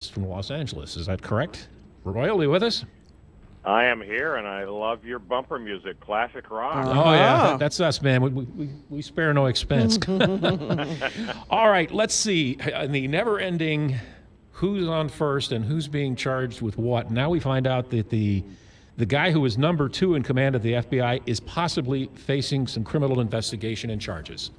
from Los Angeles. Is that correct? Royal, are you with us? I am here, and I love your bumper music, classic rock. Oh, yeah, that's us, man. We spare no expense. All right, let's see. The never-ending who's on first and who's being charged with what. Now we find out that the guy who was number 2 in command at the FBI is possibly facing some criminal investigation and charges.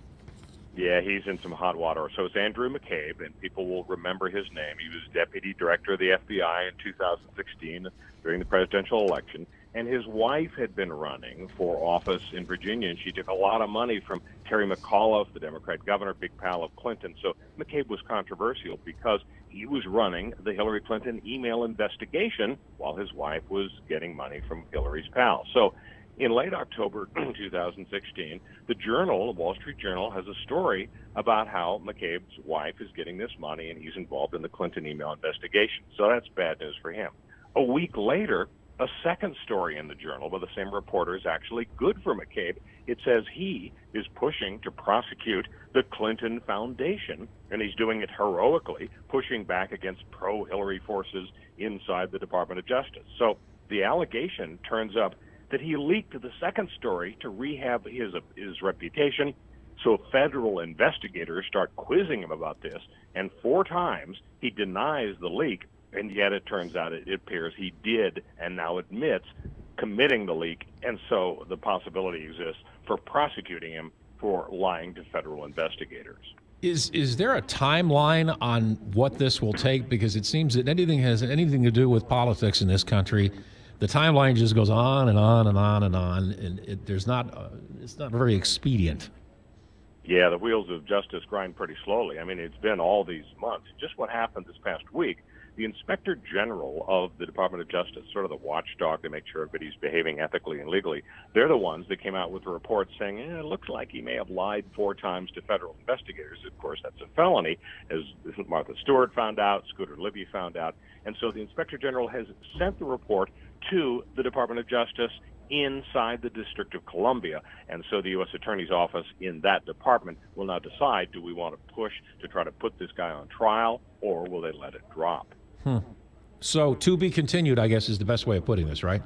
Yeah, he's in some hot water. So it's Andrew McCabe, and people will remember his name. He was deputy director of the FBI in 2016 during the presidential election, and his wife had been running for office in Virginia, and she took a lot of money from Terry McAuliffe, the Democrat governor, big pal of Clinton. So McCabe was controversial because he was running the Hillary Clinton email investigation while his wife was getting money from Hillary's pal. So in late October 2016, the Journal, the Wall Street Journal, has a story about how McCabe's wife is getting this money and he's involved in the Clinton email investigation. So that's bad news for him. A week later, a second story in the Journal by the same reporter is actually good for McCabe. It says he is pushing to prosecute the Clinton Foundation, and he's doing it heroically, pushing back against pro-Hillary forces inside the Department of Justice. So the allegation turns up that he leaked the second story to rehab his reputation. So federal investigators start quizzing him about this, and 4 times he denies the leak, and yet it turns out it appears he did and now admits committing the leak, and so the possibility exists for prosecuting him for lying to federal investigators. Is there a timeline on what this will take? Because it seems that anything has anything to do with politics in this country, the timeline just goes on and on and on and on, and it's not very expedient. Yeah, the wheels of justice grind pretty slowly. I mean, it's been all these months. Just what happened this past week, the Inspector General of the Department of Justice, sort of the watchdog to make sure everybody's behaving ethically and legally, they're the ones that came out with a report saying, it looks like he may have lied 4 times to federal investigators. Of course, that's a felony, as Martha Stewart found out, Scooter Libby found out. And so the Inspector General has sent the report to the Department of Justice inside the District of Columbia. And so the U.S. Attorney's Office in that department will now decide, do we want to push to try to put this guy on trial, or will they let it drop? So to be continued, I guess, is the best way of putting this, right?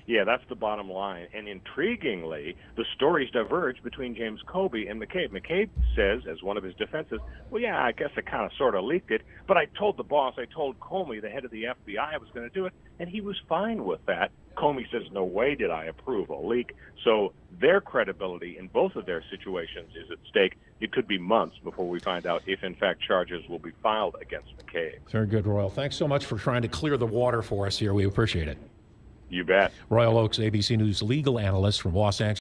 Yeah, that's the bottom line. And intriguingly, the stories diverge between James Comey and McCabe. McCabe says, as one of his defenses, well, yeah, I guess I kind of sort of leaked it, but I told the boss, I told Comey, the head of the FBI, I was going to do it, and he was fine with that. Comey says, no way did I approve a leak. So their credibility in both of their situations is at stake. It could be months before we find out if, in fact, charges will be filed against McCabe. Very good, Royal. Thanks so much for trying to clear the water for us here. We appreciate it. You bet. Royal Oaks, ABC News legal analyst from Los Angeles.